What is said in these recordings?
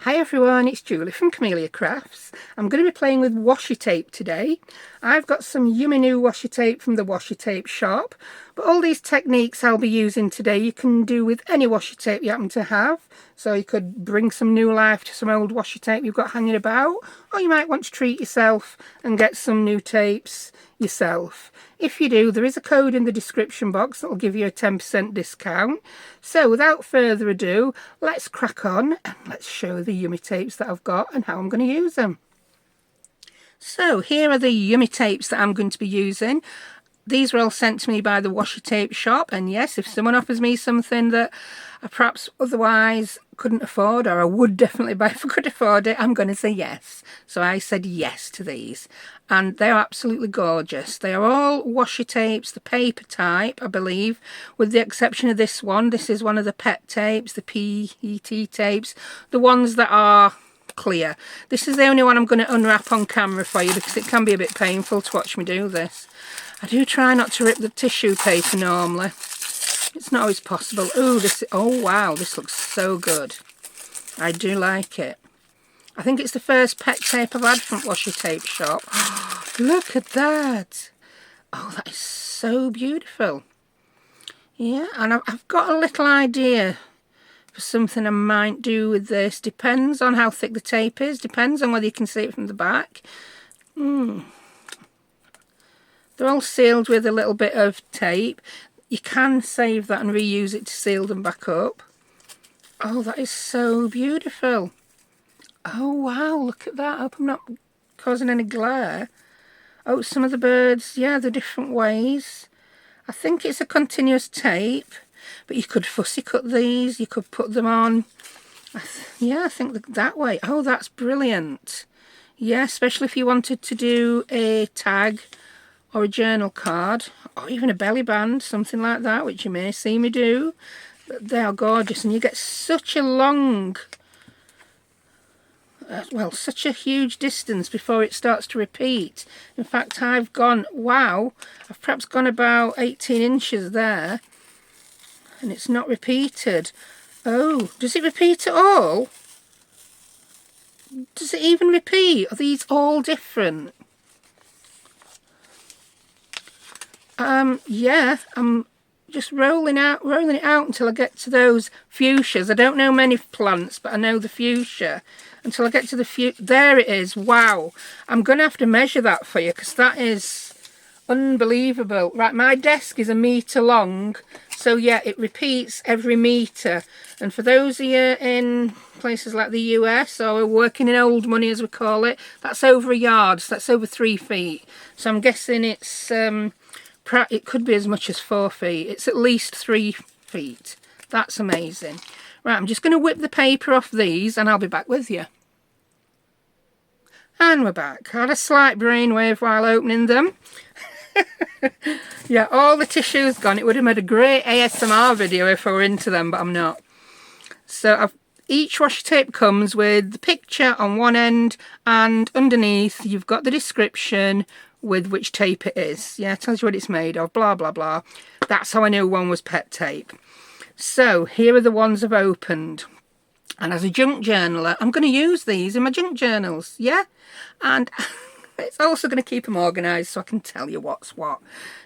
Hi everyone, it's Julie from Camelia Crafts. I'm going to be playing with washi tape today. I've got some yummy new washi tape from the Washi Tape Shop, but all these techniques I'll be using today you can do with any washi tape you happen to have. So you could bring some new life to some old washi tape you've got hanging about, or you might want to treat yourself and get some new tapes yourself. If you do, there is a code in the description box that will give you a 10% discount. So without further ado, let's crack on and let's show the yummy tapes that I've got and how I'm going to use them. So here are the yummy tapes that I'm going to be using. These were all sent to me by the Washi Tape Shop, and yes, if someone offers me something that I perhaps otherwise couldn't afford, or I would definitely buy if I could afford it, I'm going to say yes. So I said yes to these, and they are absolutely gorgeous. They are all washi tapes, the paper type, I believe, with the exception of this one. This is one of the PET tapes, the PET tapes, the ones that are clear. This is the only one I'm going to unwrap on camera for you because it can be a bit painful to watch me do this. I do try not to rip the tissue paper normally. It's not always possible. Oh wow, this looks so good. I do like it. I think it's the first PET tape I've had from Washi Tape Shop. Look at that. Oh, that is so beautiful. Yeah, and I've got a little idea for something I might do with this. Depends on how thick the tape is. Depends on whether you can see it from the back. They're all sealed with a little bit of tape. You can save that and reuse it to seal them back up. Oh, that is so beautiful. Oh, wow, look at that. I hope I'm not causing any glare. Oh, some of the birds, yeah, they're different ways. I think it's a continuous tape, but you could fussy cut these. You could put them on. Yeah, I think that way. Oh, that's brilliant. Yeah, especially if you wanted to do a tag or a journal card, or even a belly band, something like that, which you may see me do. They are gorgeous, and you get such a long, well, such a huge distance before it starts to repeat. In fact, I've gone, wow, I've perhaps gone about 18 inches there, and it's not repeated. Oh, does it repeat at all? Does it even repeat? Are these all different? Yeah, I'm just rolling it out until I get to those fuchsias. I don't know many plants, but I know the fuchsia. Until I get to the fuchsia. There it is. Wow. I'm going to have to measure that for you because that is unbelievable. Right, my desk is 1 metre long. So yeah, it repeats every metre. And for those of you in places like the US, or working in old money as we call it, that's over a yard. So that's over 3 feet. So I'm guessing it's... it could be as much as 4 feet. It's at least 3 feet. That's amazing. Right, I'm just going to whip the paper off these and I'll be back with you. And we're back. I had a slight brainwave while opening them. Yeah, all the tissue's gone. It would have made a great ASMR video if I were into them, but I'm not. So each washi tape comes with the picture on one end, and underneath you've got the description with which tape it is. Yeah, it tells you what it's made of, blah blah blah. That's how I knew one was PET tape. So here are the ones I've opened, and as a junk journaler I'm going to use these in my junk journals. Yeah, and it's also going to keep them organised so I can tell you what's what.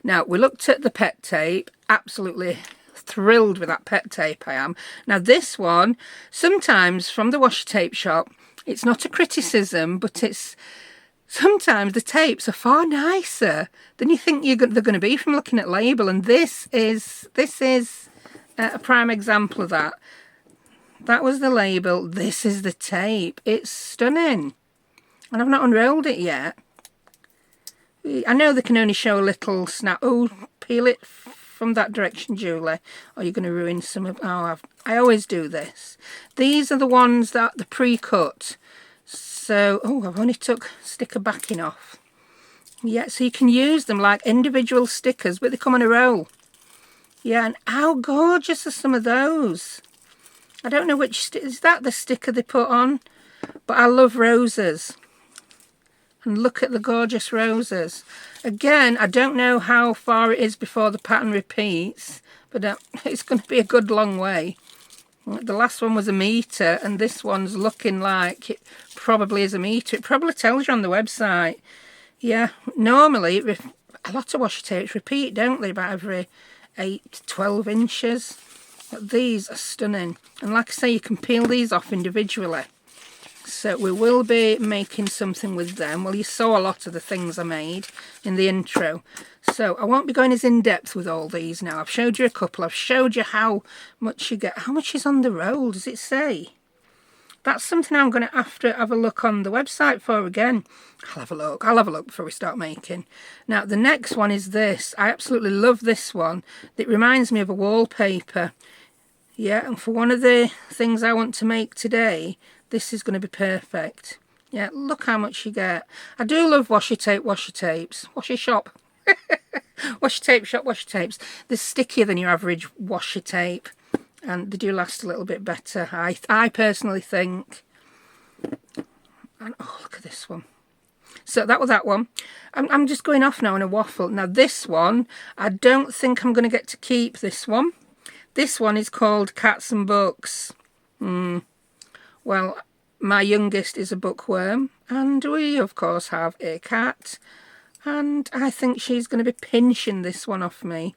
Now, we looked at the PET tape. Absolutely thrilled with that PET tape I am. Now this one, sometimes from the Washi Tape Shop, it's not a criticism, but it's sometimes the tapes are far nicer than you think they're going to be from looking at label, and this is a prime example of that. That was the label. This is the tape. It's stunning, and I've not unrolled it yet. I know they can only show a little snap. Oh, peel it from that direction, Julie, or you're going to ruin some of... Oh, I always do this. These are the ones that the pre-cut. So, oh, I've only took sticker backing off. Yeah, so you can use them like individual stickers, but they come on a roll. Yeah, and how gorgeous are some of those? I don't know which... Is that the sticker they put on? But I love roses. And look at the gorgeous roses. Again, I don't know how far it is before the pattern repeats, but it's going to be a good long way. The last one was a metre, and this one's looking like it probably is a metre. It probably tells you on the website. Yeah, normally a lot of washi tapes repeat, don't they, about every 8 to 12 inches. But these are stunning. And like I say, you can peel these off individually. So we will be making something with them. Well, you saw a lot of the things I made in the intro. So I won't be going as in-depth with all these now. I've showed you a couple. I've showed you how much you get. How much is on the roll, does it say? That's something I'm going to have a look on the website for again. I'll have a look before we start making. Now, the next one is this. I absolutely love this one. It reminds me of a wallpaper. Yeah, and for one of the things I want to make today, this is going to be perfect. Yeah, look how much you get. I do love washi tapes. Washi shop. Washi tape shop, washi tapes. They're stickier than your average washi tape. And they do last a little bit better, I personally think. And oh, look at this one. So that was that one. I'm just going off now on a waffle. Now this one, I don't think I'm going to get to keep this one. This one is called Cats and Books. Well, my youngest is a bookworm, and we of course have a cat. And I think she's going to be pinching this one off me.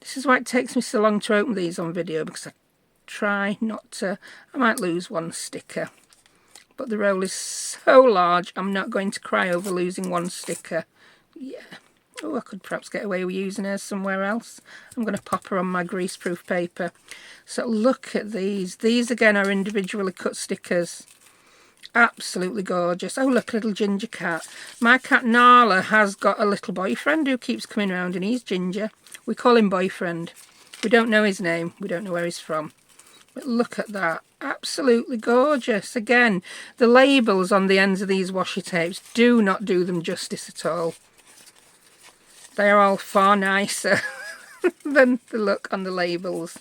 This is why it takes me so long to open these on video, because I try not to. I might lose one sticker. But the roll is so large, I'm not going to cry over losing one sticker. Yeah. Oh, I could perhaps get away with using her somewhere else. I'm going to pop her on my greaseproof paper. So look at these. These again are individually cut stickers. Absolutely gorgeous. Oh, look, little ginger cat. My cat Nala has got a little boyfriend who keeps coming around, and he's ginger. We call him boyfriend. We don't know his name. We don't know where he's from. But look at that. Absolutely gorgeous. Again, the labels on the ends of these washi tapes do not do them justice at all. They are all far nicer than the look on the labels.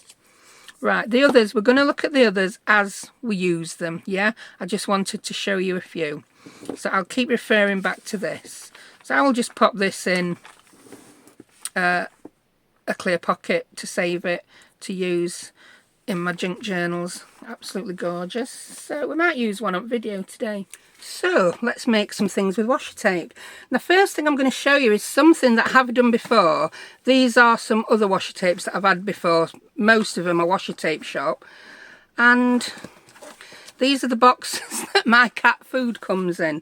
Right, the others, we're going to look at the others as we use them, yeah? I just wanted to show you a few. So I'll keep referring back to this. So I will just pop this in a clear pocket to save it, to use in my junk journals. Absolutely gorgeous. So we might use one on video today. So let's make some things with washi tape. The first thing I'm going to show you is something that I have done before. These are some other washi tapes that I've had before. Most of them are Washi Tape Shop. And these are the boxes that my cat food comes in.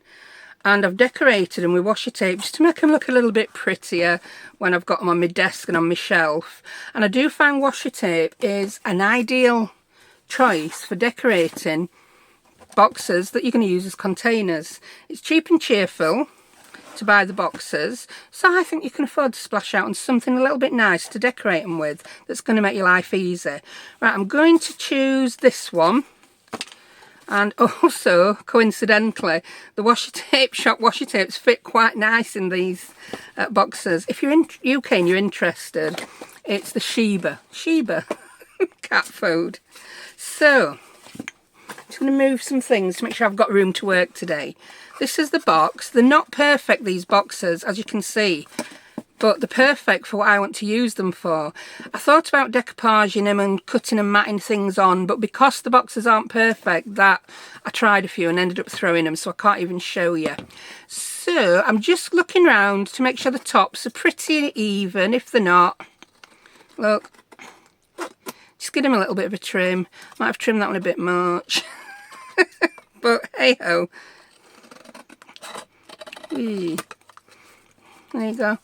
And I've decorated them with washi tape just to make them look a little bit prettier when I've got them on my desk and on my shelf. And I do find washi tape is an ideal choice for decorating boxes that you're going to use as containers. It's cheap and cheerful to buy the boxes, so I think you can afford to splash out on something a little bit nice to decorate them with that's going to make your life easy. Right, I'm going to choose this one. And also, coincidentally, the Washi Tape Shop washi tapes fit quite nice in these boxes. If you're in UK and you're interested, it's the Sheba cat food. So I'm just going to move some things to make sure I've got room to work today. This is the box. They're not perfect, these boxes, as you can see, but they're perfect for what I want to use them for. I thought about decoupaging them and cutting and matting things on, but because the boxes aren't perfect, that I tried a few and ended up throwing them, so I can't even show you. So I'm just looking around to make sure the tops are pretty even. If they're not, look, just give them a little bit of a trim. Might have trimmed that one a bit much. But hey ho. There you go.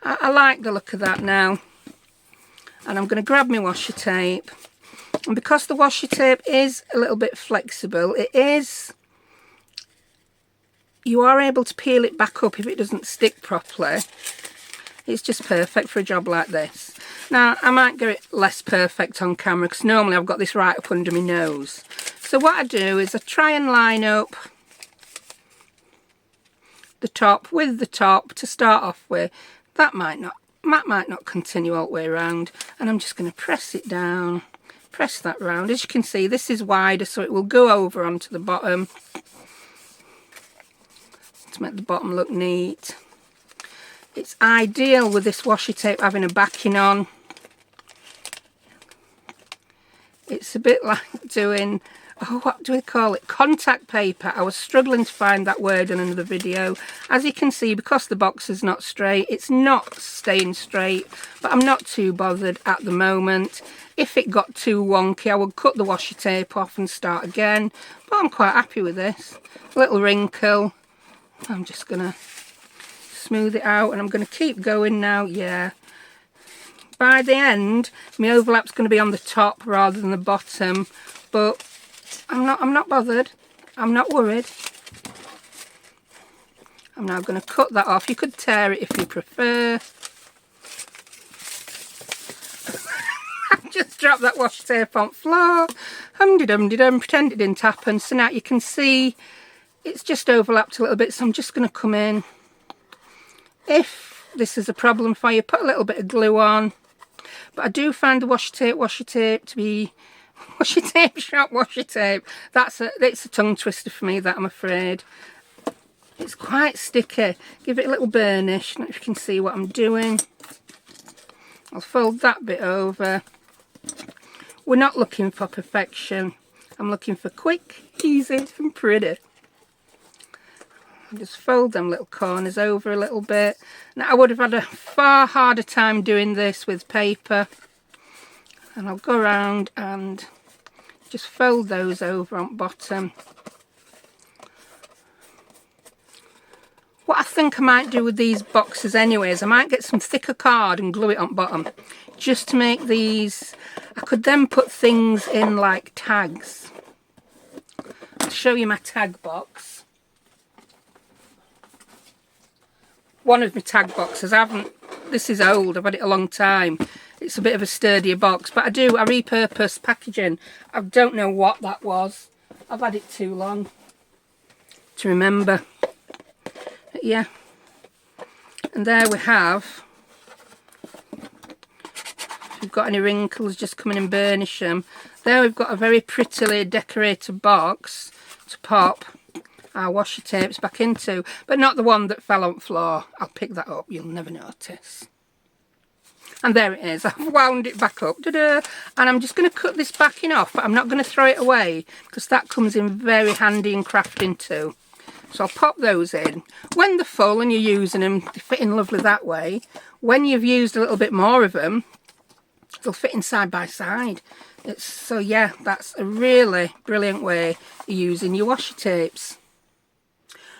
I like the look of that now. And I'm going to grab my washi tape. And because the washi tape is a little bit flexible, you are able to peel it back up if it doesn't stick properly. It's just perfect for a job like this. Now, I might get it less perfect on camera because normally I've got this right up under my nose. So what I do is I try and line up the top with the top to start off with. That might not continue all the way around, and I'm just going to press it down, press that round. As you can see, this is wider, so it will go over onto the bottom to make the bottom look neat. It's ideal with this washi tape having a backing on. It's a bit like doing, oh, what do we call it? Contact paper. I was struggling to find that word in another video. As you can see, because the box is not straight, it's not staying straight, but I'm not too bothered at the moment. If it got too wonky, I would cut the washi tape off and start again, but I'm quite happy with this. A little wrinkle. I'm just gonna smooth it out, and I'm gonna keep going now. Yeah. By the end, my overlap's going to be on the top rather than the bottom, but I'm not bothered. I'm not worried. I'm now going to cut that off. You could tear it if you prefer. I just dropped that washi tape on the floor. Hum-de-dum-de-dum, pretend it didn't happen. So now you can see it's just overlapped a little bit, so I'm just going to come in. If this is a problem for you, put a little bit of glue on. But I do find the washi tape to be Washi Tape Shop washi tape. It's a tongue twister for me, that, I'm afraid. It's quite sticky. Give it a little burnish. Not if you can see what I'm doing. I'll fold that bit over. We're not looking for perfection. I'm looking for quick, easy and pretty. Just fold them little corners over a little bit. Now I would have had a far harder time doing this with paper, and I'll go around and just fold those over on bottom. What I think I might do with these boxes anyway is I might get some thicker card and glue it on bottom just to make these. I could then put things in like tags. I'll show you my tag box. One of my tag boxes, this is old, I've had it a long time. It's a bit of a sturdier box, but I repurpose packaging. I don't know what that was. I've had it too long to remember. But yeah. And there we have. If you've got any wrinkles, just come in and burnish them. There we've got a very prettily decorated box to pop our washi tapes back into, but not the one that fell on the floor. I'll pick that up, you'll never notice. And there it is. I've wound it back up. Ta-da! And I'm just going to cut this backing off, but I'm not going to throw it away because that comes in very handy in crafting too. So I'll pop those in. When they're full and you're using them, they fit in lovely that way. When you've used a little bit more of them, they'll fit in side by side. So yeah, that's a really brilliant way of using your washi tapes.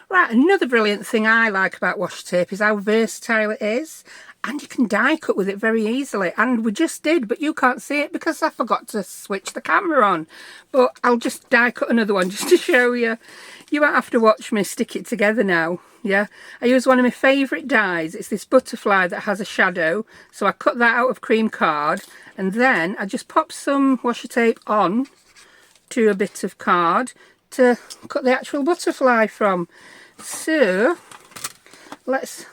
Right, another brilliant thing I like about washi tape is how versatile it is, and you can die cut with it very easily, and we just did, but you can't see it because I forgot to switch the camera on. But I'll just die cut another one just to show you. You won't have to watch me stick it together now, yeah? I use one of my favourite dies. It's this butterfly that has a shadow, so I cut that out of cream card, and then I just pop some washi tape on to a bit of card to cut the actual butterfly from. So let's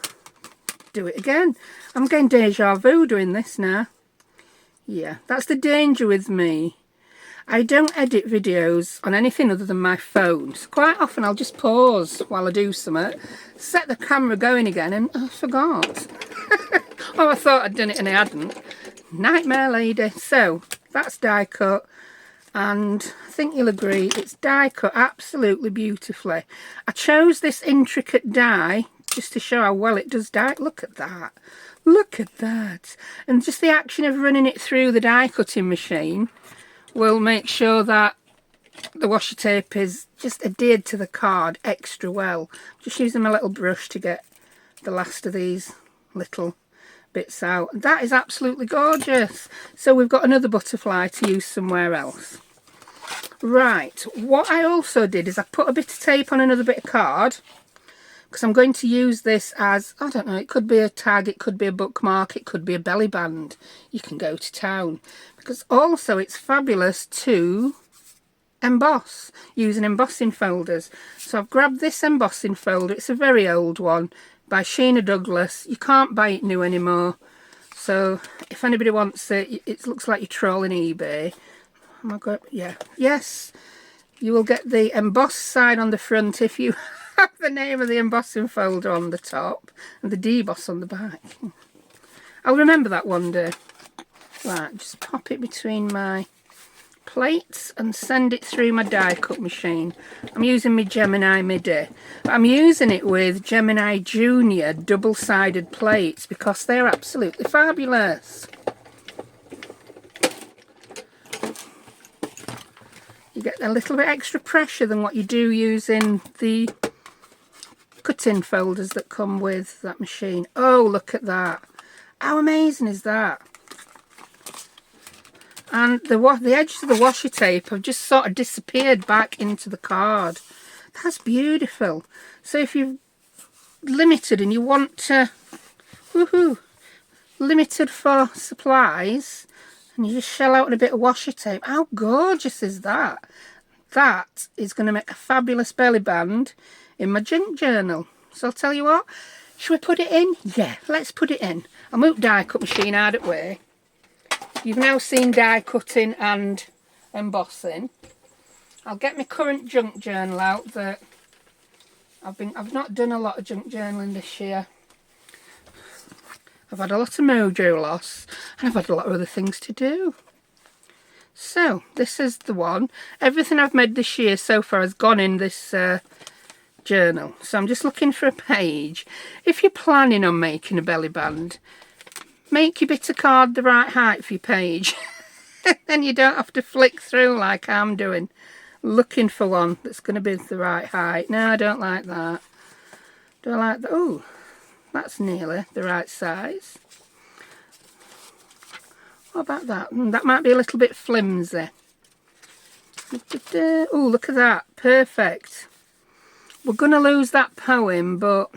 do it again. I'm getting deja vu doing this now. Yeah, that's the danger with me. I don't edit videos on anything other than my phone. So quite often I'll just pause while I do something, set the camera going again, and I forgot. Oh, I thought I'd done it and I hadn't. Nightmare lady. So that's die cut. And I think you'll agree it's die cut absolutely beautifully. I chose this intricate die just to show how well it does die. Look at that. Look at that. And just the action of running it through the die cutting machine will make sure that the washi tape is just adhered to the card extra well. Just using my little brush to get the last of these little bits out. That is absolutely gorgeous. So we've got another butterfly to use somewhere else. Right, what I also did is I put a bit of tape on another bit of card because I'm going to use this as, I don't know, it could be a tag, it could be a bookmark, it could be a belly band. You can go to town, because also it's fabulous to emboss using embossing folders. So I've grabbed this embossing folder. It's a very old one by Sheena Douglas. You can't buy it new anymore, so if anybody wants it, it looks like you're trolling eBay. Oh my god, yeah, yes, you will get the embossed side on the front if you have the name of the embossing folder on the top and the deboss on the back. I'll remember that one day. Right, just pop it between my plates and send it through my die cut machine. I'm using my Gemini Midi. I'm using it with Gemini Junior double-sided plates because they're absolutely fabulous. You get a little bit extra pressure than what you do using the cutting folders that come with that machine. Oh, look at that. How amazing is that? And the edges of the washi tape have just sort of disappeared back into the card. That's beautiful. So if you're limited and you want to, woohoo, limited for supplies, and you just shell out a bit of washi tape, how gorgeous is that? That is going to make a fabulous belly band in my junk journal. So I'll tell you what, should we put it in? Yeah, let's put it in. I'll move die cut machine out of the way. You've now seen die cutting and embossing. I'll get my current junk journal out that I've not done a lot of junk journaling this year. I've had a lot of mojo loss and I've had a lot of other things to do. So this is the one. Everything I've made this year so far has gone in this journal. So I'm just looking for a page. If you're planning on making a belly band, make your bit of card the right height for your page. Then you don't have to flick through like I'm doing, looking for one that's going to be the right height. No, I don't like that. Don't like that. Oh, that's nearly the right size. What about that? That might be a little bit flimsy. Oh, look at that. Perfect. We're going to lose that poem, but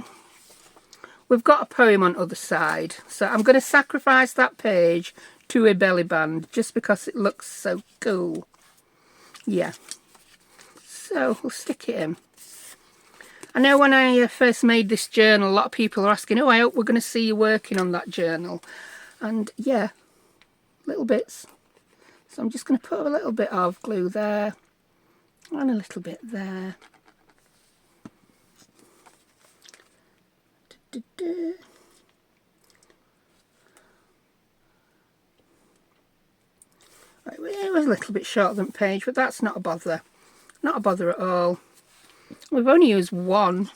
we've got a poem on the other side. So I'm going to sacrifice that page to a belly band just because it looks so cool. Yeah. So we'll stick it in. I know when I first made this journal, a lot of people are asking, oh, I hope we're going to see you working on that journal. And yeah, little bits. So I'm just going to put a little bit of glue there and a little bit there. Right, it was a little bit short than page, but that's not a bother. Not a bother at all. We've only used one.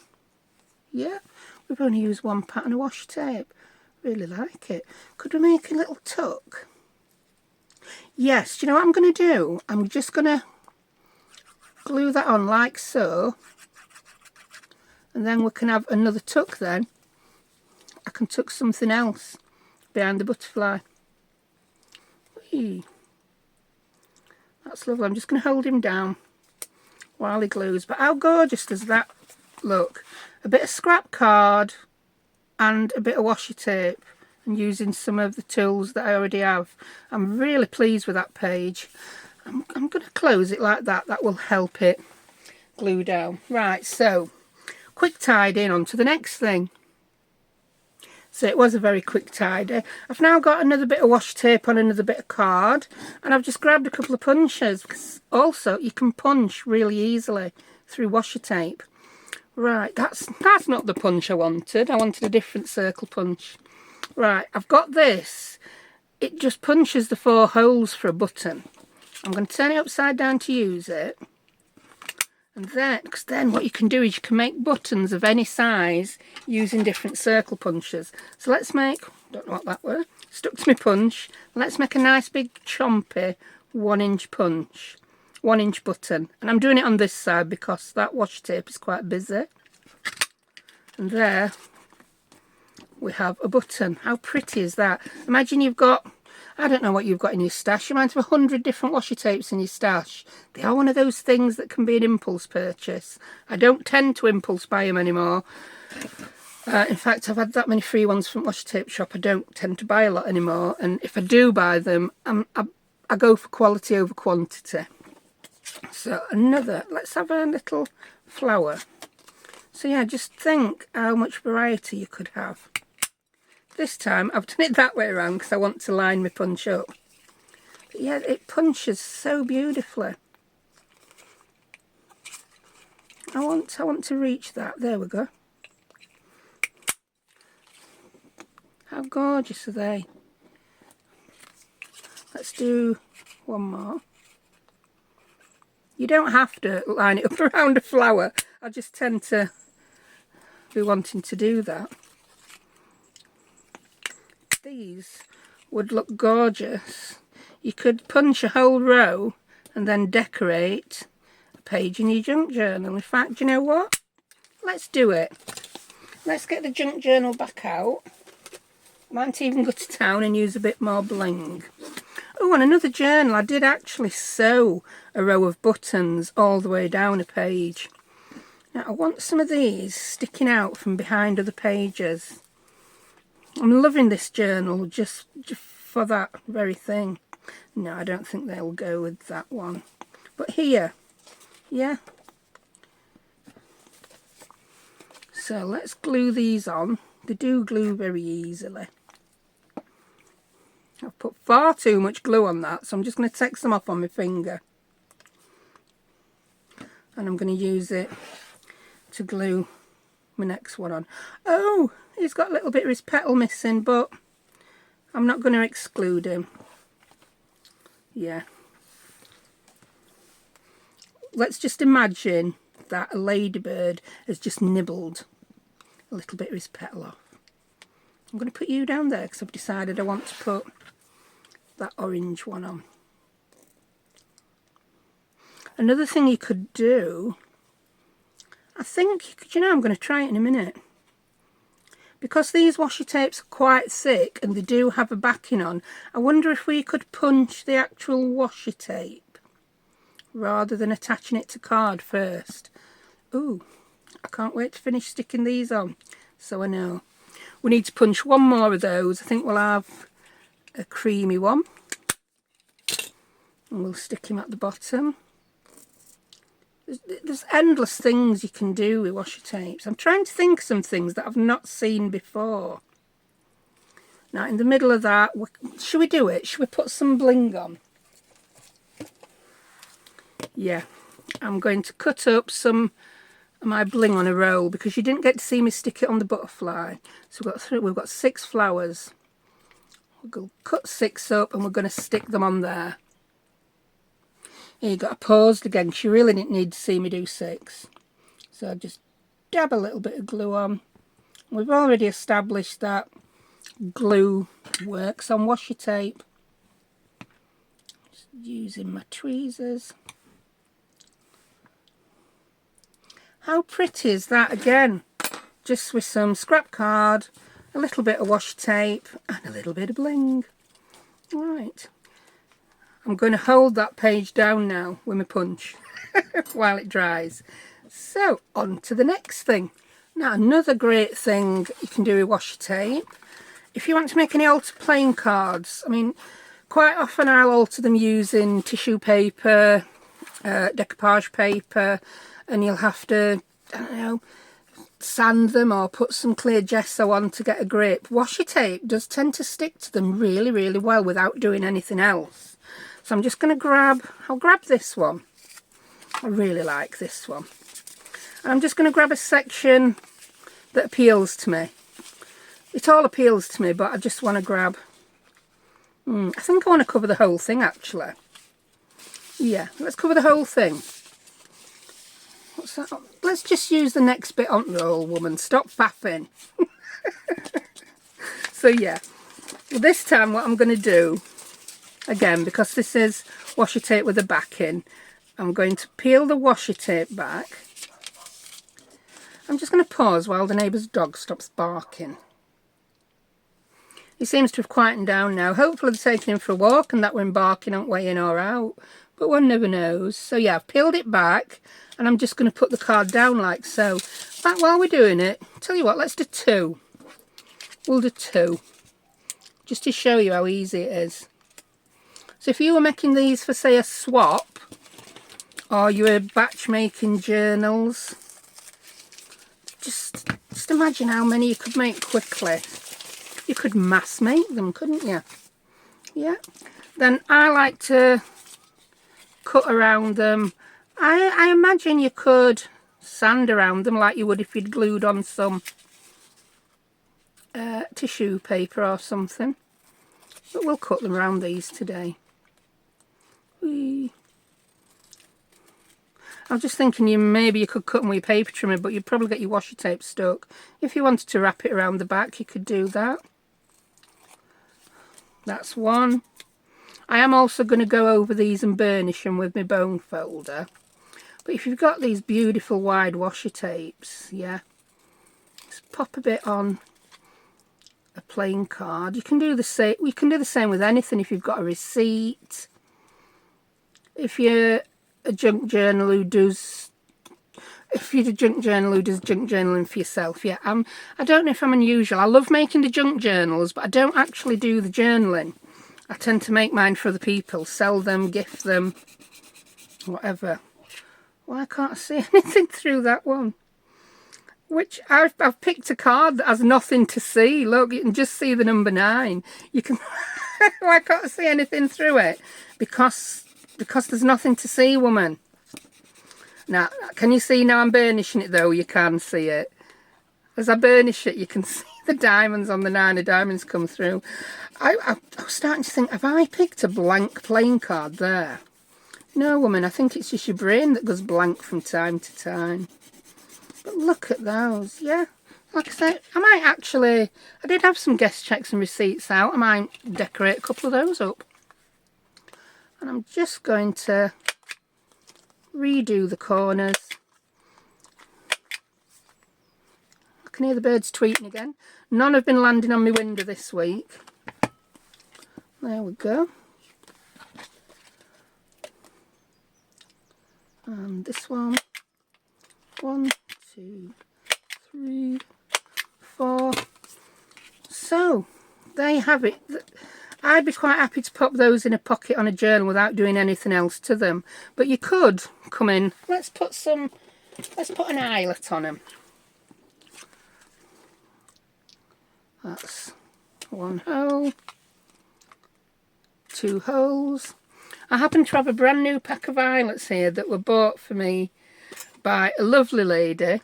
Yeah, we've only used one pattern of washi tape. Really like it. Could we make a little tuck? Yes, do you know what I'm going to do? I'm just going to glue that on like so. And then we can have another tuck then. I can tuck something else behind the butterfly. Whee. That's lovely. I'm just going to hold him down while he glues. But how gorgeous does that look? A bit of scrap card and a bit of washi tape and using some of the tools that I already have. I'm really pleased with that page. I'm going to close it like that. That will help it glue down. Right, so quick tidy in on to the next thing. So it was a very quick tidy. I've now got another bit of washi tape on another bit of card, and I've just grabbed a couple of punches because also you can punch really easily through washi tape. Right, that's not the punch I wanted. I wanted a different circle punch. Right, I've got this. It just punches the 4 holes for a button. I'm going to turn it upside down to use it. And then, because then what you can do is you can make buttons of any size using different circle punches. So let's make, don't know what that were, stuck to my punch. Let's make a nice big chompy 1-inch punch, 1-inch button. And I'm doing it on this side because that washi tape is quite busy. And there we have a button. How pretty is that? Imagine you've got, I don't know what you've got in your stash. You might have 100 different washi tapes in your stash. They are one of those things that can be an impulse purchase. I don't tend to impulse buy them anymore. In fact, I've had that many free ones from Washi Tape Shop. I don't tend to buy a lot anymore. And if I do buy them, I go for quality over quantity. So another, let's have a little flower. So yeah, just think how much variety you could have. This time I've done it that way around because I want to line my punch up. But yeah, it punches so beautifully. I want to reach that. There we go. How gorgeous are they? Let's do one more. You don't have to line it up around a flower. I just tend to be wanting to do that. These would look gorgeous. You could punch a whole row and then decorate a page in your junk journal. In fact, do you know what? Let's do it. Let's get the junk journal back out. Might even go to town and use a bit more bling. Oh, and another journal. I did actually sew a row of buttons all the way down a page. Now, I want some of these sticking out from behind other pages. I'm loving this journal just for that very thing. No, I don't think they'll go with that one. But here, yeah. So let's glue these on. They do glue very easily. I've put far too much glue on that, so I'm just going to take some off on my finger. And I'm going to use it to glue my next one on. Oh, he's got a little bit of his petal missing, but I'm not going to exclude him. Yeah. Let's just imagine that a ladybird has just nibbled a little bit of his petal off. I'm going to put you down there because I've decided I want to put that orange one on. Another thing you could do, I think, you know, I'm going to try it in a minute. Because these washi tapes are quite thick and they do have a backing on, I wonder if we could punch the actual washi tape rather than attaching it to card first. Ooh, I can't wait to finish sticking these on, so I know. We need to punch one more of those. I think we'll have a creamy one. And we'll stick him at the bottom. There's endless things you can do with washi tapes. I'm trying to think of some things that I've not seen before. Now, in the middle of that, should we do it? Should we put some bling on? Yeah, I'm going to cut up some of my bling on a roll because you didn't get to see me stick it on the butterfly. So we've got 6 flowers. We're going to cut 6 up and we're going to stick them on there. Here, you got to pause again because you really didn't need to see me do 6. So just dab a little bit of glue on. We've already established that glue works on washi tape. Just using my tweezers. How pretty is that again? Just with some scrap card, a little bit of washi tape and a little bit of bling. Right. I'm going to hold that page down now with my punch while it dries. So, on to the next thing. Now, another great thing you can do with washi tape, if you want to make any alter playing cards, I mean, quite often I'll alter them using tissue paper, decoupage paper, and you'll have to, I don't know, sand them or put some clear gesso on to get a grip. Washi tape does tend to stick to them really, really well without doing anything else. So I'm just going to I'll grab this one. I really like this one. And I'm just going to grab a section that appeals to me. It all appeals to me, but I just want to grab, I think I want to cover the whole thing actually. Yeah, let's cover the whole thing. What's that? Let's just use the next bit on the roll, woman. Stop faffing. So yeah, this time what I'm going to do, again, because this is washi tape with a backing, I'm going to peel the washi tape back. I'm just going to pause while the neighbour's dog stops barking. He seems to have quietened down now. Hopefully they're taking him for a walk and that when barking aren't way in or out. But one never knows. So yeah, I've peeled it back and I'm just going to put the card down like so. In fact, while we're doing it, tell you what, let's do 2. We'll do 2. Just to show you how easy it is. So if you were making these for, say, a swap, or you were batch making journals, just imagine how many you could make quickly. You could mass make them, couldn't you? Yeah. Then I like to cut around them. I imagine you could sand around them like you would if you'd glued on some tissue paper or something. But we'll cut them around these today. Whee. I was just thinking maybe you could cut them with your paper trimmer, but you'd probably get your washi tape stuck. If you wanted to wrap it around the back, you could do that. That's one. I am also going to go over these and burnish them with my bone folder. But if you've got these beautiful wide washi tapes, yeah, just pop a bit on a plain card. You can do the same. We can do the same with anything. If you've got a receipt, if you're a junk journal who does, if you're a junk journal who does junk journaling for yourself, yeah. I don't know if I'm unusual. I love making the junk journals, but I don't actually do the journaling. I tend to make mine for other people, sell them, gift them, whatever. Why can't I see anything through that one? Which I've picked a card that has nothing to see. Look, you can just see the number 9. You can. Why can't I see anything through it? Because there's nothing to see, woman. Now, can you see now I'm burnishing it though? You can see it. As I burnish it, you can see the diamonds on the 9 of diamonds come through. I was starting to think, have I picked a blank playing card there? No, woman, I think it's just your brain that goes blank from time to time. But look at those, yeah. Like I said, I did have some guest checks and receipts out. I might decorate a couple of those up. And I'm just going to redo the corners. I can hear the birds tweeting again. None have been landing on my window this week. There we go. And this one. 1, 2, 3, 4. So, there you have it. I'd be quite happy to pop those in a pocket on a journal without doing anything else to them. But you could come in. Let's put an eyelet on them. That's 1 hole. 2 holes. I happen to have a brand new pack of eyelets here that were bought for me by a lovely lady.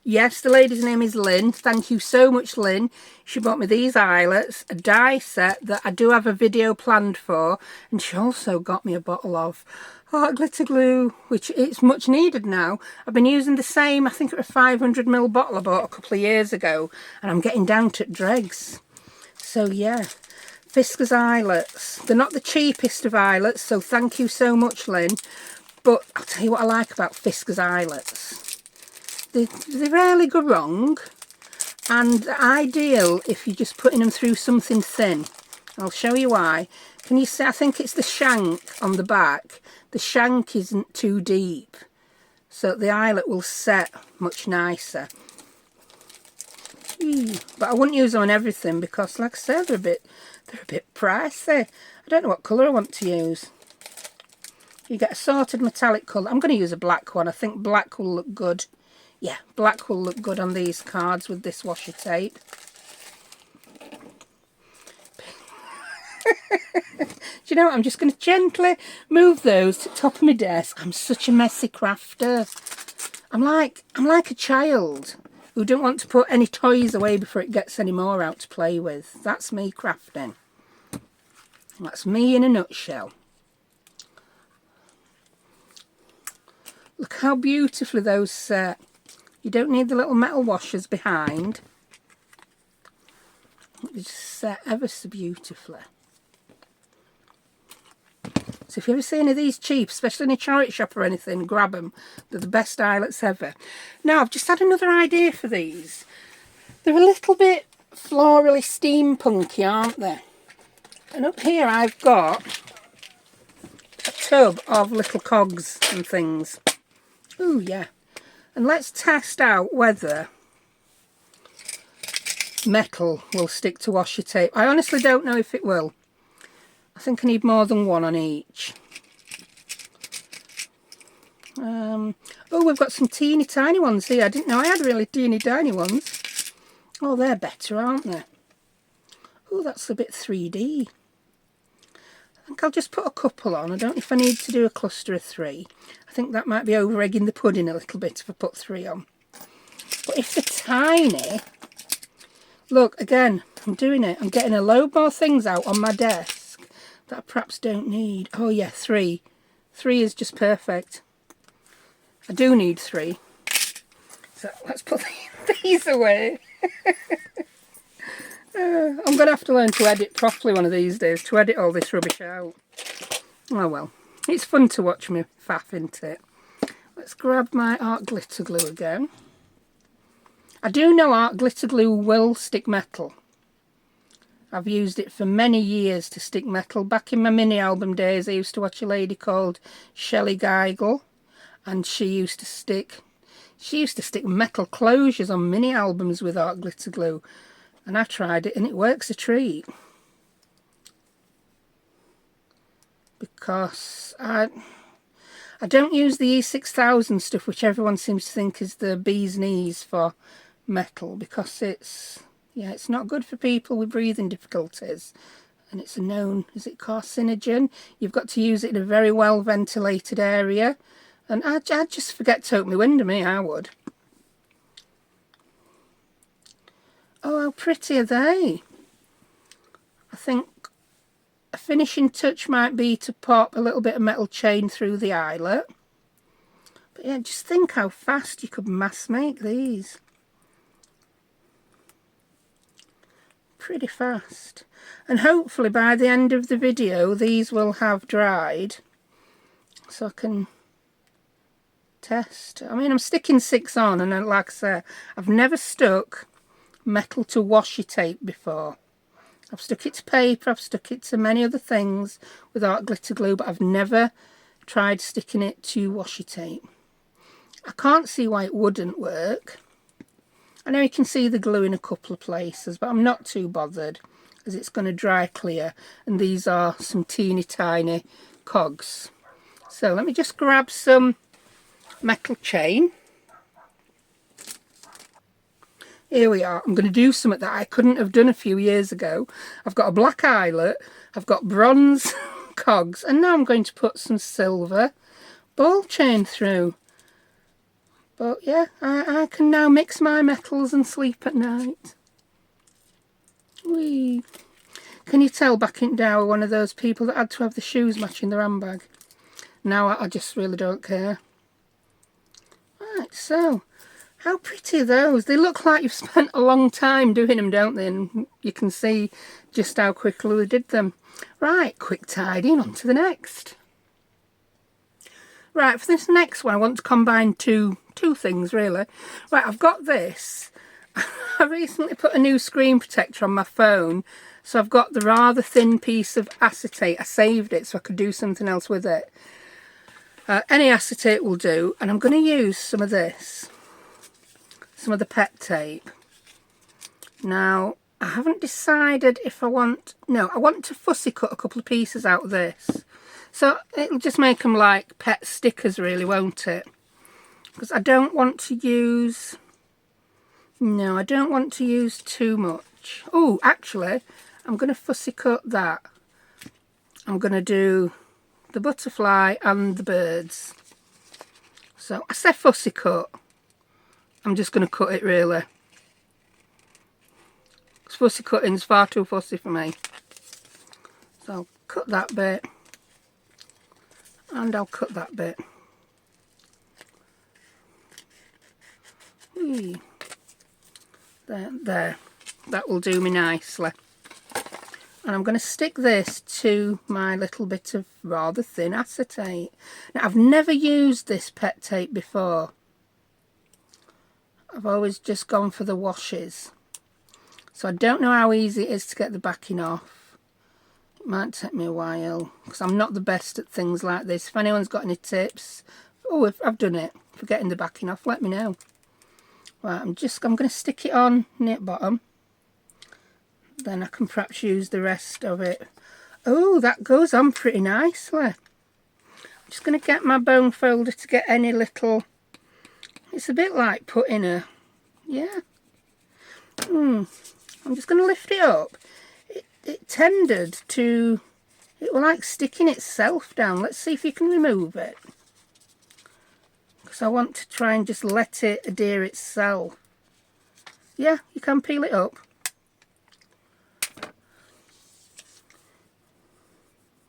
Yes, the lady's name is Lynn. Thank you so much, Lynn. She bought me these eyelets, a die set that I do have a video planned for, and she also got me a bottle of hot glitter glue, which it's much needed now. I've been using the same, I think it was a 500ml bottle I bought a couple of years ago, and I'm getting down to dregs. So yeah, Fiskars eyelets. They're not the cheapest of eyelets, so thank you so much, Lynn. But I'll tell you what I like about Fiskars eyelets. They rarely go wrong, and they're ideal if you're just putting them through something thin. I'll show you why. Can you see? I think it's the shank on the back. The shank isn't too deep, so the eyelet will set much nicer. But I wouldn't use them on everything because, like I said, they're a bit pricey. I don't know what colour I want to use. You get a sorted metallic colour. I'm going to use a black one. I think black will look good. Yeah, black will look good on these cards with this washi tape. Do you know what? I'm just going to gently move those to the top of my desk. I'm such a messy crafter. I'm like a child who don't want to put any toys away before it gets any more out to play with. That's me crafting. That's me in a nutshell. Look how beautifully those set. You don't need the little metal washers behind. They just set ever so beautifully. So if you ever see any of these cheap, especially in a charity shop or anything, grab them. They're the best eyelets ever. Now, I've just had another idea for these. They're a little bit florally steampunky, aren't they? And up here I've got a tub of little cogs and things. Ooh, yeah. And let's test out whether metal will stick to washi tape. I honestly don't know if it will. I think I need more than one on each. Oh, we've got some teeny tiny ones here. I didn't know I had really teeny tiny ones. Oh, they're better, aren't they? Oh, that's a bit 3D. I think I'll just put a couple on. I don't know if I need to do a cluster of 3. I think that might be over egging the pudding a little bit if I put 3 on. But if they're tiny... Look, again, I'm doing it. I'm getting a load more things out on my desk that I perhaps don't need. Oh yeah, 3. 3 is just perfect. I do need 3. So let's put these away. I'm going to have to learn to edit properly one of these days, to edit all this rubbish out. Oh well, it's fun to watch me faff, isn't it? Let's grab my art glitter glue again. I do know art glitter glue will stick metal. I've used it for many years to stick metal. Back in my mini album days, I used to watch a lady called Shelley Geigel, and she used to stick metal closures on mini albums with art glitter glue. And I tried it and it works a treat. Because I don't use the E6000 stuff, which everyone seems to think is the bee's knees for metal, because it's not good for people with breathing difficulties. And it's a known, is it carcinogen? You've got to use it in a very well ventilated area. And I'd just forget to open my window, I would. Oh, how pretty are they? I think a finishing touch might be to pop a little bit of metal chain through the eyelet. But yeah, just think how fast you could mass make these. Pretty fast. And hopefully by the end of the video these will have dried, so I can test. I mean, I'm sticking 6 on, and like I say, I've never stuck metal to washi tape before. I've stuck it to paper, I've stuck it to many other things with art glitter glue, but I've never tried sticking it to washi tape. I can't see why it wouldn't work. I know you can see the glue in a couple of places, but I'm not too bothered, as it's going to dry clear, and these are some teeny tiny cogs. So let me just grab some metal chain. Here we are. I'm going to do something that I couldn't have done a few years ago. I've got a black eyelet, I've got bronze cogs, and now I'm going to put some silver ball chain through. But yeah, I can now mix my metals and sleep at night. Whee! Can you tell back in Dow, one of those people that had to have the shoes matching their handbag? Now I just really don't care. Right, so how pretty are those? They look like you've spent a long time doing them, don't they? And you can see just how quickly we did them. Right, quick tidying, on to the next. Right, for this next one I want to combine two things really. Right, I've got this. I recently put a new screen protector on my phone, so I've got the rather thin piece of acetate. I saved it so I could do something else with it. Any acetate will do, and I'm going to use some of this. Some of the pet tape. Now, I haven't decided if I want... No, I want to fussy cut a couple of pieces out of this. So it'll just make them like pet stickers really, won't it? Because I don't want to use... No, I don't want to use too much. Oh, actually, I'm going to fussy cut that. I'm going to do the butterfly and the birds. So I say fussy cut. I'm just going to cut it really. Because fussy cutting is far too fussy for me. So I'll cut that bit. And I'll cut that bit. Whee. There. That will do me nicely. And I'm going to stick this to my little bit of rather thin acetate. Now, I've never used this pet tape before. I've always just gone for the washes. So I don't know how easy it is to get the backing off. It might take me a while, because I'm not the best at things like this. If anyone's got any tips, oh, if I've done it, for getting the backing off, let me know. Right, I'm going to stick it on near the bottom. Then I can perhaps use the rest of it. Oh, that goes on pretty nicely. I'm just going to get my bone folder to get any little... It's a bit like putting a... Yeah. I'm just going to lift it up. It tended to... It was like sticking itself down. Let's see if you can remove it. Because I want to try and just let it adhere itself. Yeah, you can peel it up.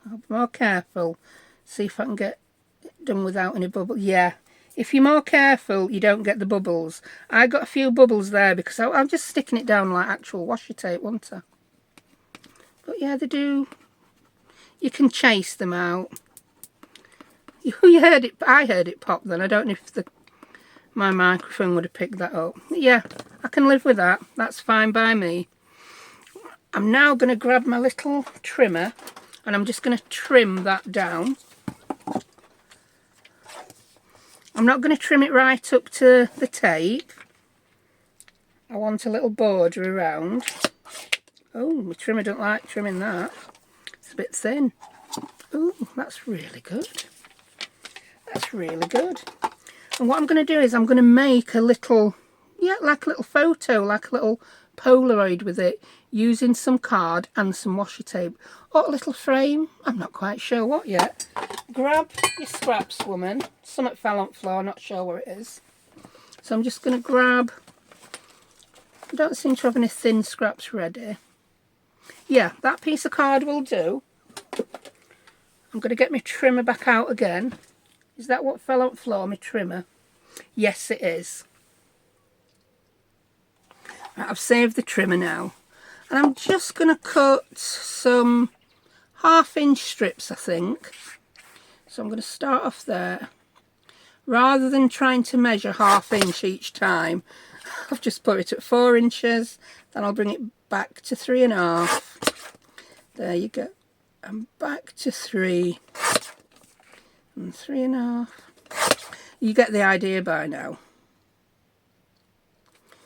I'll be more careful. See if I can get done without any bubbles. Yeah, if you're more careful, you don't get the bubbles. I got a few bubbles there because I'm just sticking it down like actual washi tape, wasn't I? But yeah, they do. You can chase them out. You heard it. I heard it pop then. I don't know if my microphone would have picked that up. But yeah, I can live with that. That's fine by me. I'm now going to grab my little trimmer and I'm just going to trim that down. I'm not going to trim it right up to the tape. I want a little border around. Oh, my trimmer don't like trimming that. It's a bit thin. Oh, that's really good. That's really good. And what I'm going to do is I'm going to make a little, yeah, like a little photo, like a little Polaroid with it, using some card and some washi tape. Or a little frame. I'm not quite sure what yet. Grab your scraps, woman. Something fell on the floor, not sure where it is. So I'm just going to grab, I don't seem to have any thin scraps ready. Yeah, that piece of card will do. I'm going to get my trimmer back out again. Is that what fell on the floor, my trimmer? Yes, it is. Right, I've saved the trimmer now. And I'm just going to cut some 1/2 inch strips, I think. So I'm going to start off there. Rather than trying to measure 1/2 inch each time, I've just put it at 4 inches. Then I'll bring it back to 3.5. There you go. And back to 3. And 3.5. You get the idea by now.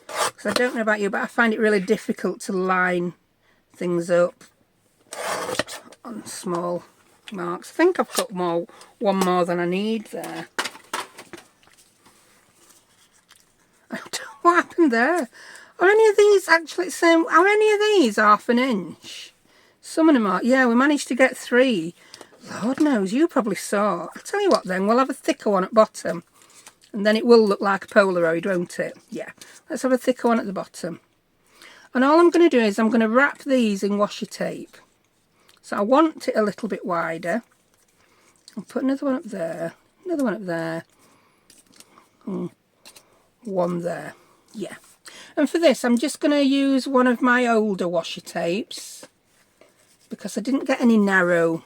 Because I don't know about you, but I find it really difficult to line things up on small marks. I think I've cut one more than I need there. I don't know what happened there. Are any of these actually the same? Are any of these 1/2 inch? Some of them are. Yeah, we managed to get 3. Lord knows, you probably saw. I'll tell you what then, we'll have a thicker one at bottom. And then it will look like a Polaroid, won't it? Yeah, let's have a thicker one at the bottom. And all I'm going to do is I'm going to wrap these in washi tape. So I want it a little bit wider. I'll put another one up there, another one up there, one there. Yeah. And for this, I'm just going to use one of my older washi tapes because I didn't get any narrow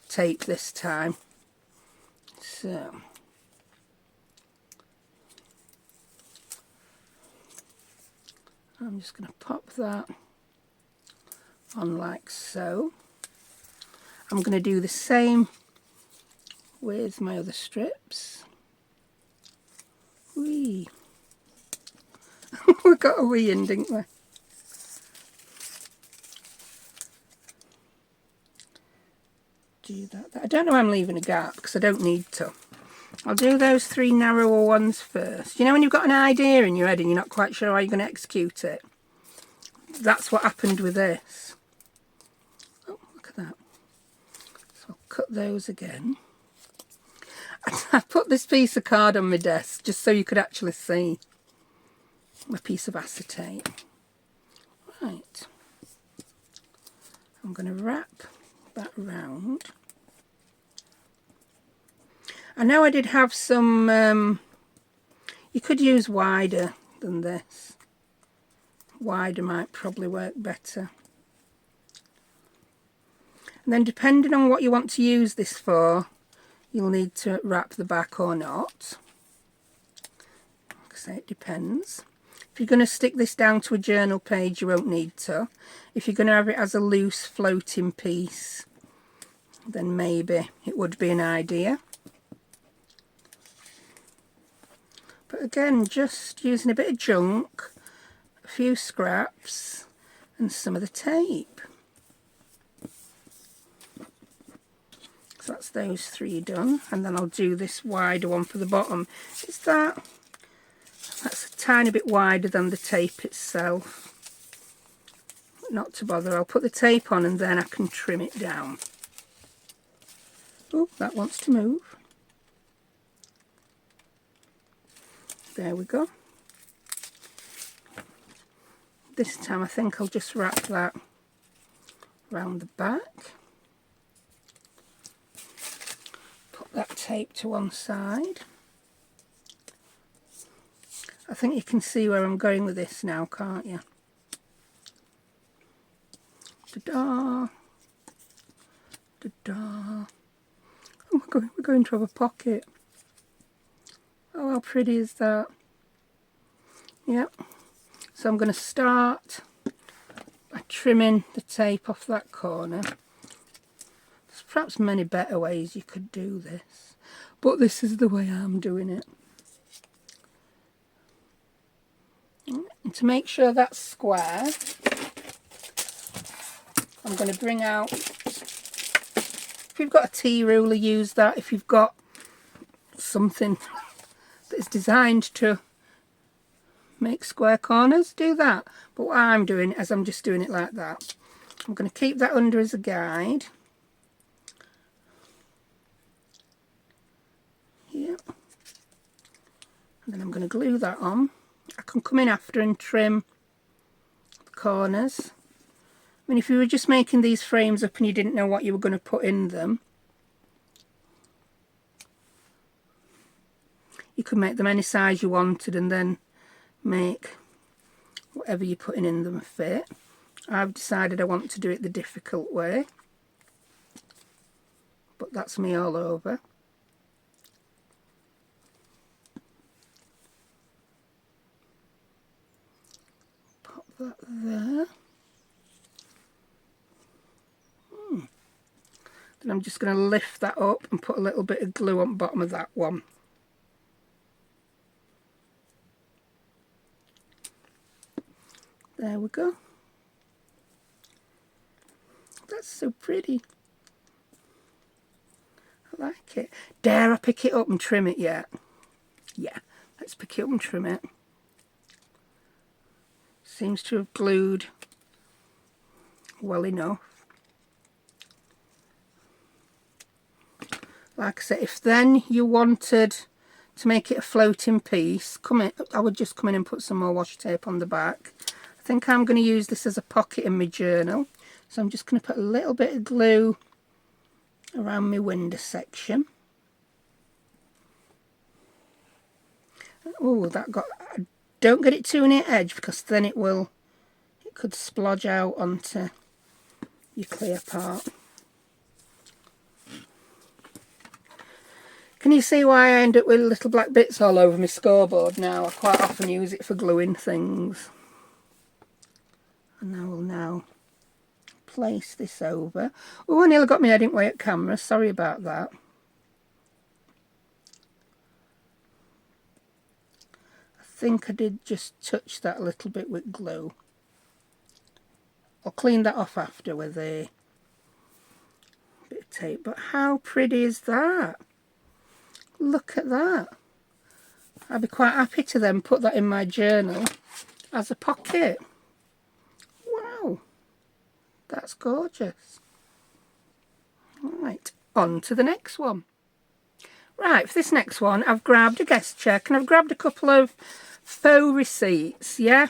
tape this time. So I'm just going to pop that on like so. I'm going to do the same with my other strips. Whee! We got a wee in, didn't we? Do that. I don't know why I'm leaving a gap because I don't need to. I'll do those 3 narrower ones first. You know when you've got an idea in your head and you're not quite sure how you're going to execute it? That's what happened with this. Oh, look at that. So I'll cut those again. I put this piece of card on my desk just so you could actually see my piece of acetate. Right. I'm going to wrap that round. I know I did have some, you could use wider than this. Wider might probably work better. And then depending on what you want to use this for, you'll need to wrap the back or not. Like I say, it depends. If you're going to stick this down to a journal page, you won't need to. If you're going to have it as a loose floating piece, then maybe it would be an idea. But again, just using a bit of junk, a few scraps, and some of the tape. So that's those 3 done, and then I'll do this wider one for the bottom. That's a tiny bit wider than the tape itself. Not to bother, I'll put the tape on and then I can trim it down. Oh, that wants to move. There we go. This time I think I'll just wrap that around the back. Put that tape to one side. I think you can see where I'm going with this now, can't you? Ta-da! Ta-da! Oh, we're going to have a pocket. Oh, how pretty is that? Yep. So I'm going to start by trimming the tape off that corner. There's perhaps many better ways you could do this, but this is the way I'm doing it. And to make sure that's square, I'm going to bring out, if you've got a tea ruler, use that. If you've got something that is designed to make square corners, do that. But what I'm doing is I'm just doing it like that. I'm going to keep that under as a guide. Here. And then I'm going to glue that on. I can come in after and trim the corners. I mean, if you were just making these frames up and you didn't know what you were going to put in them, you could make them any size you wanted and then make whatever you're putting in them fit. I've decided I want to do it the difficult way, but that's me all over. Pop that there. Then I'm just going to lift that up and put a little bit of glue on the bottom of that one. There we go. That's so pretty. I like it. Dare I pick it up and trim it yet? Yeah, let's pick it up and trim it. Seems to have glued well enough. Like I said, if then you wanted to make it a floating piece, I would just come in and put some more washi tape on the back. I think I'm going to use this as a pocket in my journal. So I'm just going to put a little bit of glue around my window section. Oh, don't get it too near edge, because then it could splodge out onto your clear part. Can you see why I end up with little black bits all over my scoreboard now? I quite often use it for gluing things. And I will now place this over. Oh, I nearly got my head in way at camera. Sorry about that. I think I did just touch that a little bit with glue. I'll clean that off after with a bit of tape. But how pretty is that? Look at that. I'd be quite happy to then put that in my journal as a pocket. Wow, that's gorgeous. Right, on to the next one. Right, for this next one, I've grabbed a guest check and I've grabbed a couple of faux receipts, yeah?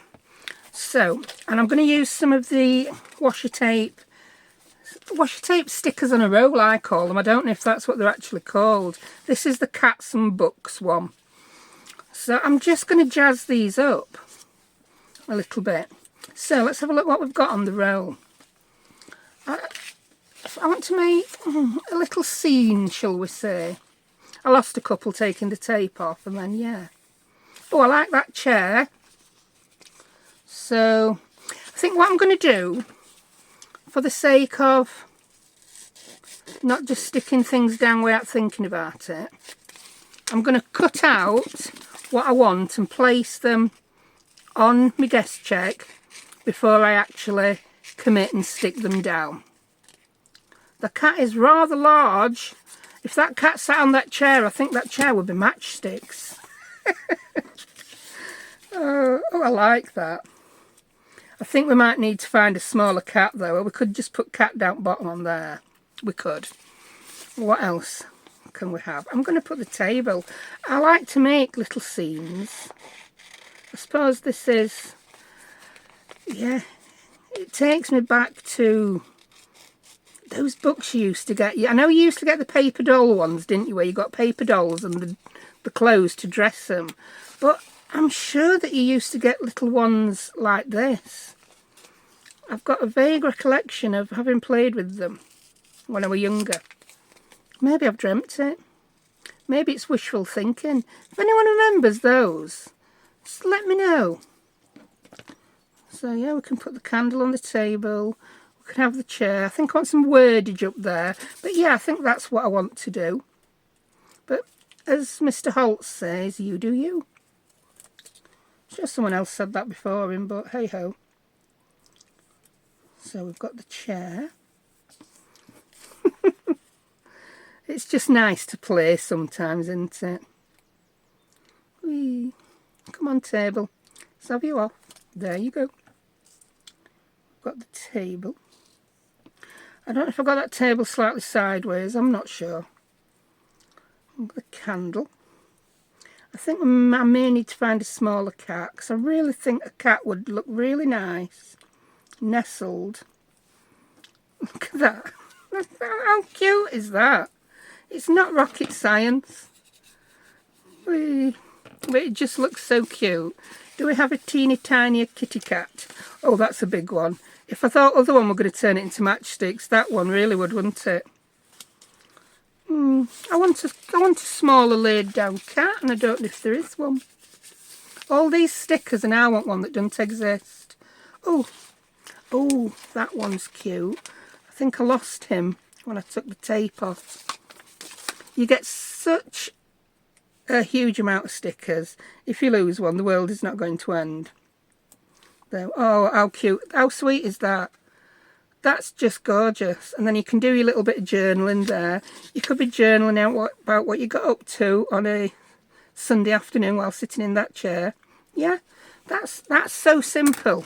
So, and I'm going to use some of the washi tape stickers on a roll, I call them. I don't know if that's what they're actually called. This is the Cats and Books one. So I'm just going to jazz these up a little bit. So let's have a look what we've got on the roll. I want to make a little scene, shall we say. I lost a couple taking the tape off, and then, yeah. Oh, I like that chair. So I think what I'm going to do, for the sake of not just sticking things down without thinking about it, I'm going to cut out what I want and place them on my guest check before I actually commit and stick them down. The cat is rather large. If that cat sat on that chair, I think that chair would be matchsticks. Oh, I like that. I think we might need to find a smaller cat though, or we could just put cat down bottom on there. We could. What else can we have? I'm going to put the table. I like to make little scenes. I suppose this is, yeah, it takes me back to those books you used to get. I know you used to get the paper doll ones, didn't you, where you got paper dolls and the clothes to dress them. But I'm sure that you used to get little ones like this. I've got a vague recollection of having played with them when I was younger. Maybe I've dreamt it. Maybe it's wishful thinking. If anyone remembers those, just let me know. So yeah, we can put the candle on the table. We can have the chair. I think I want some wordage up there. But yeah, I think that's what I want to do. But as Mr. Holt says, you do you. Sure someone else said that before him, but hey ho. So we've got the chair. It's just nice to play sometimes, isn't it? Whee. Come on, table. Let's have you off. There you go. We've got the table. I don't know if I got that table slightly sideways. I'm not sure. The candle. I think I may need to find a smaller cat, because I really think a cat would look really nice. Nestled. Look at that. How cute is that? It's not rocket science. But it just looks so cute. Do we have a teeny tiny kitty cat? Oh, that's a big one. If I thought the other one were going to turn it into matchsticks, that one really would, wouldn't it? I want a smaller laid down cat, and I don't know if there is one. All these stickers, and I want one that doesn't exist. Oh, that one's cute. I think I lost him when I took the tape off. You get such a huge amount of stickers. If you lose one, the world is not going to end. There. Oh, how cute. How sweet is that? That's just gorgeous. And then you can do your little bit of journaling there. You could be journaling out about what you got up to on a Sunday afternoon while sitting in that chair. Yeah, that's so simple.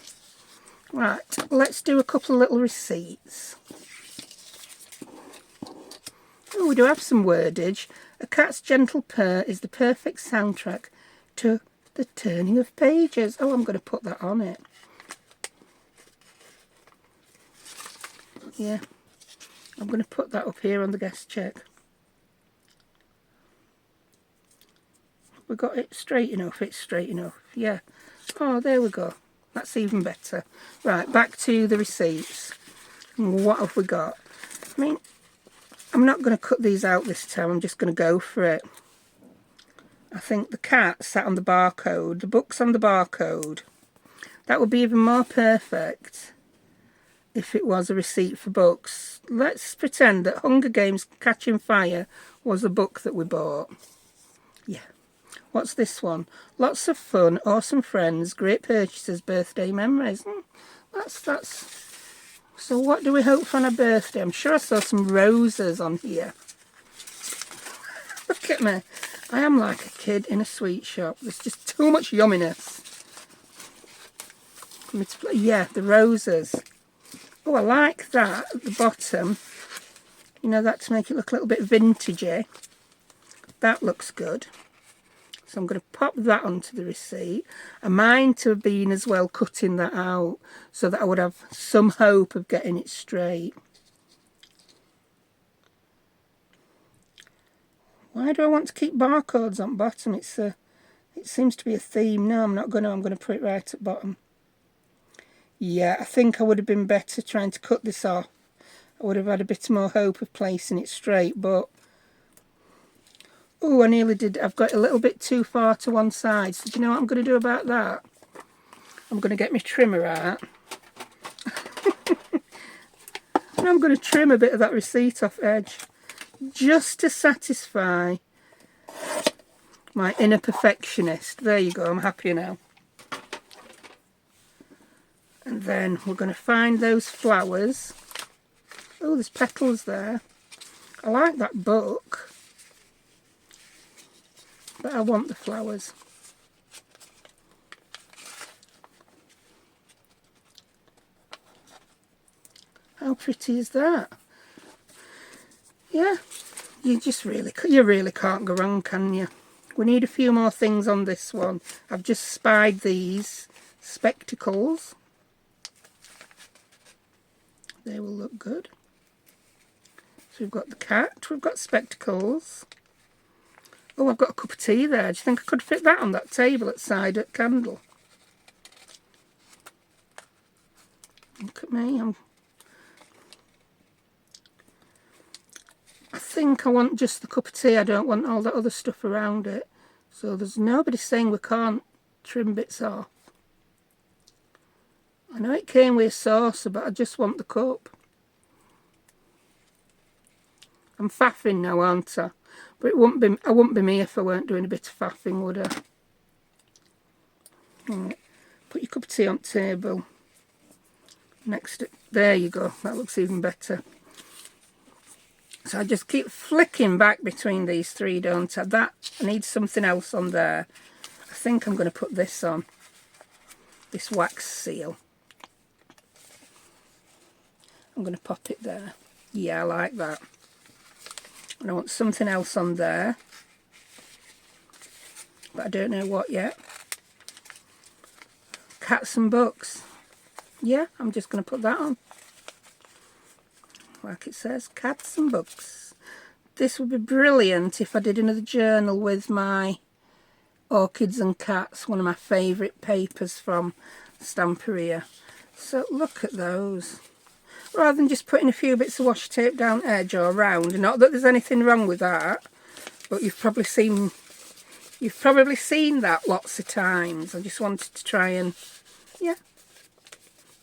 Right, let's do a couple of little receipts. Oh, we do have some wordage. A cat's gentle purr is the perfect soundtrack to the turning of pages. Oh, I'm going to put that on it. Yeah, I'm going to put that up here on the guest check. We got it straight enough. It's straight enough. Yeah. Oh, there we go. That's even better. Right, back to the receipts. What have we got? I mean, I'm not going to cut these out this time. I'm just going to go for it. I think the cat sat on the barcode. The book's on the barcode. That would be even more perfect if it was a receipt for books. Let's pretend that Hunger Games Catching Fire was a book that we bought. Yeah. What's this one? Lots of fun, awesome friends, great purchases, birthday memories. That's... So what do we hope for on a birthday? I'm sure I saw some roses on here. Look at me. I am like a kid in a sweet shop. There's just too much yumminess. Yeah, the roses. Oh, I like that at the bottom. You know, that to make it look a little bit vintagey. That looks good. So I'm going to pop that onto the receipt. I mind to have been as well cutting that out so that I would have some hope of getting it straight. Why do I want to keep barcodes on bottom? It seems to be a theme. No, I'm not going to. I'm going to put it right at bottom. Yeah, I think I would have been better trying to cut this off. I would have had a bit more hope of placing it straight, but... Oh, I nearly did. I've got a little bit too far to one side. So do you know what I'm going to do about that? I'm going to get my trimmer out. And I'm going to trim a bit of that receipt off edge. Just to satisfy my inner perfectionist. There you go. I'm happier now. And then we're going to find those flowers. Oh, there's petals there. I like that book. But I want the flowers. How pretty is that? Yeah, you really can't go wrong, can you? We need a few more things on this one. I've just spied these spectacles. They will look good. So we've got the cat, we've got spectacles. Oh, I've got a cup of tea there. Do you think I could fit that on that table outside at candle? Look at me. I think I want just the cup of tea. I don't want all that other stuff around it. So there's nobody saying we can't trim bits off. I know it came with a saucer, but I just want the cup. I'm faffing now, aren't I? But I wouldn't be me if I weren't doing a bit of faffing, would I? Right. Put your cup of tea on the table. Next to, there you go. That looks even better. So I just keep flicking back between these three, don't I? I need something else on there. I think I'm going to put this on. This wax seal. I'm going to pop it there. Yeah, I like that. And I want something else on there. But I don't know what yet. Cats and books. Yeah, I'm just going to put that on. Like it says, cats and books. This would be brilliant if I did another journal with my orchids and cats. One of my favourite papers from Stamperia. So look at those. Rather than just putting a few bits of washi tape down edge or round. Not that there's anything wrong with that. But you've probably seen that lots of times. I just wanted to try and, yeah,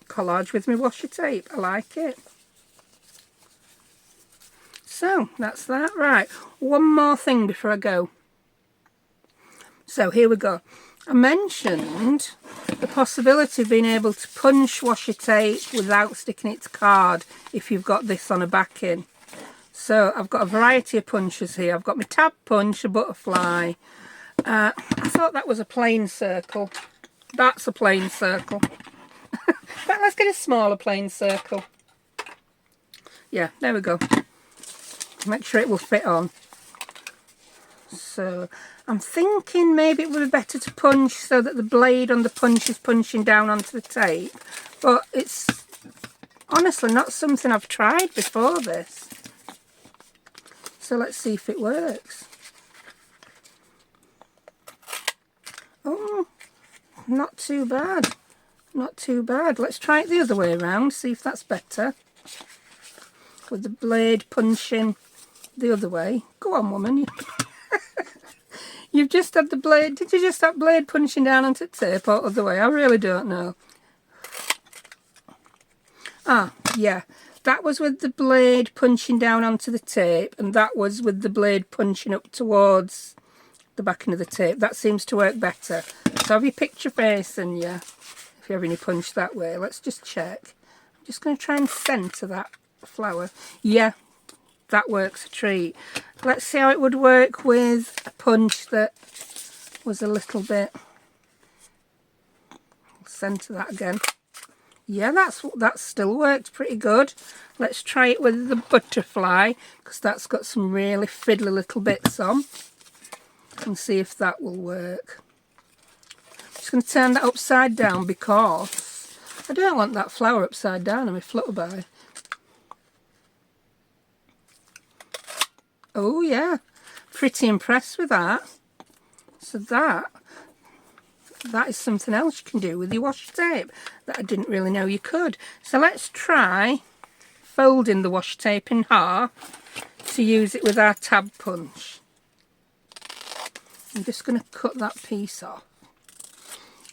collage with my washi tape. I like it. So that's that. Right, one more thing before I go. So here we go. I mentioned the possibility of being able to punch washi tape without sticking it to card if you've got this on a backing. So I've got a variety of punches here. I've got my tab punch, a butterfly. I thought that was a plain circle. That's a plain circle. But let's get a smaller plain circle. Yeah, there we go. Make sure it will fit on. So I'm thinking maybe it would be better to punch so that the blade on the punch is punching down onto the tape. But it's honestly not something I've tried before this. So let's see if it works. Oh, not too bad. Not too bad. Let's try it the other way around, see if that's better. With the blade punching the other way. Go on, woman. You've just had the blade. Did you just have blade punching down onto tape or other way? I really don't know. Ah, yeah. That was with the blade punching down onto the tape, and that was with the blade punching up towards the backing of the tape. That seems to work better. So have your picture face and yeah, if you have any punch that way. Let's just check. I'm just going to try and centre that flower. Yeah, that works a treat. Let's see how it would work with a punch that was a little bit. Centre that again. Yeah, that still works pretty good. Let's try it with the butterfly because that's got some really fiddly little bits on. And see if that will work. I'm just going to turn that upside down because I don't want that flower upside down on my flutterby. Oh yeah, pretty impressed with that. So that is something else you can do with your washi tape that I didn't really know you could. So let's try folding the washi tape in half to use it with our tab punch. I'm just going to cut that piece off.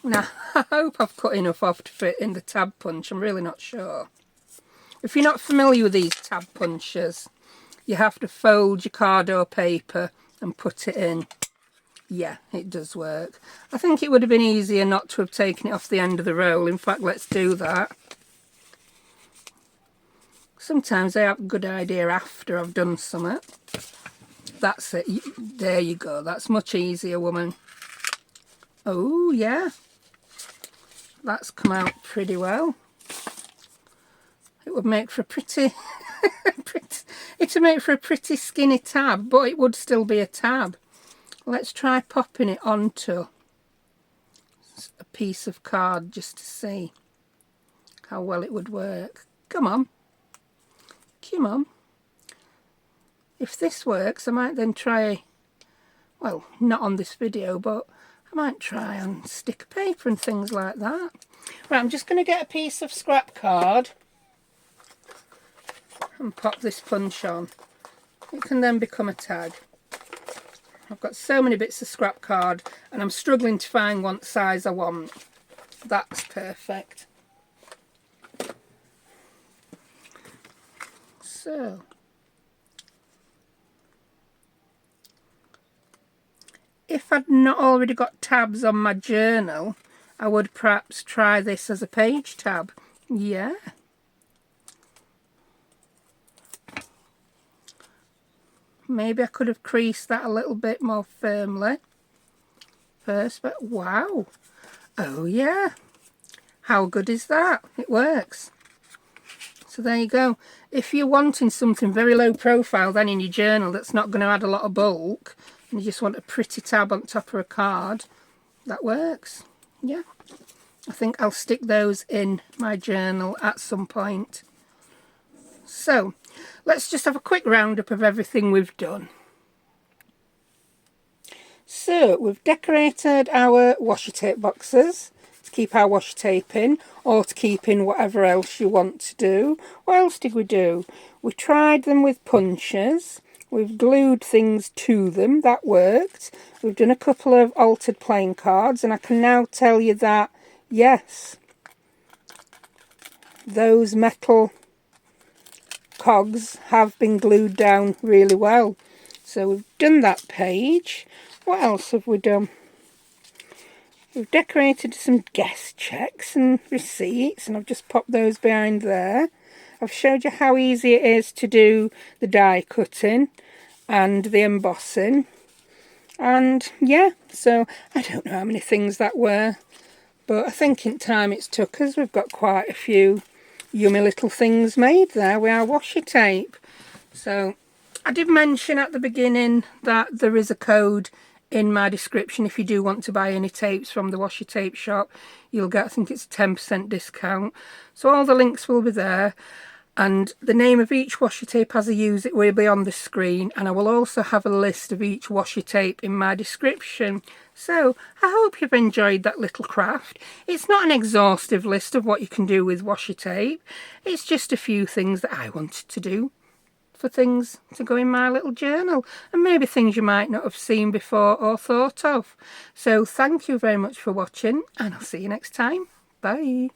Now, I hope I've cut enough off to fit in the tab punch. I'm really not sure. If you're not familiar with these tab punches, you have to fold your cardboard paper and put it in. Yeah, it does work. I think it would have been easier not to have taken it off the end of the roll. In fact, let's do that. Sometimes I have a good idea after I've done something. That's it. There you go. That's much easier, woman. Oh, yeah. That's come out pretty well. It would make for a pretty... it would make for a pretty skinny tab, but it would still be a tab. Let's try popping it onto a piece of card just to see how well it would work. Come on. Come on. if this works, I might then try, well, not on this video, but I might try on sticker paper and things like that. Right, I'm just going to get a piece of scrap card and pop this punch on. It can then become a tag. I've got so many bits of scrap card and I'm struggling to find what size I want. That's perfect. So, if I'd not already got tabs on my journal, I would perhaps try this as a page tab. Yeah. Maybe I could have creased that a little bit more firmly first, but wow. Oh yeah. How good is that? It works. So there you go. If you're wanting something very low profile then in your journal that's not going to add a lot of bulk, and you just want a pretty tab on top of a card, that works. Yeah. I think I'll stick those in my journal at some point. So, let's just have a quick roundup of everything we've done. So, we've decorated our washi tape boxes to keep our washi tape in, or to keep in whatever else you want to do. What else did we do? We tried them with punches. We've glued things to them. That worked. We've done a couple of altered playing cards, and I can now tell you that, yes, those metal cogs have been glued down really well. So we've done that page. What else have we done? We've decorated some guest checks and receipts, and I've just popped those behind there. I've showed you how easy it is to do the die cutting and the embossing. And yeah, so I don't know how many things that were, but I think in time it's took us. We've got quite a few yummy little things made there with our washi tape. So I did mention at the beginning that there is a code in my description. If you do want to buy any tapes from the Washi Tape Shop, you'll get, I think it's a 10% discount. So all the links will be there, and the name of each washi tape as I use it will be on the screen, and I will also have a list of each washi tape in my description. So I hope you've enjoyed that little craft. It's not an exhaustive list of what you can do with washi tape. It's just a few things that I wanted to do for things to go in my little journal, and maybe things you might not have seen before or thought of. So thank you very much for watching, and I'll see you next time. Bye.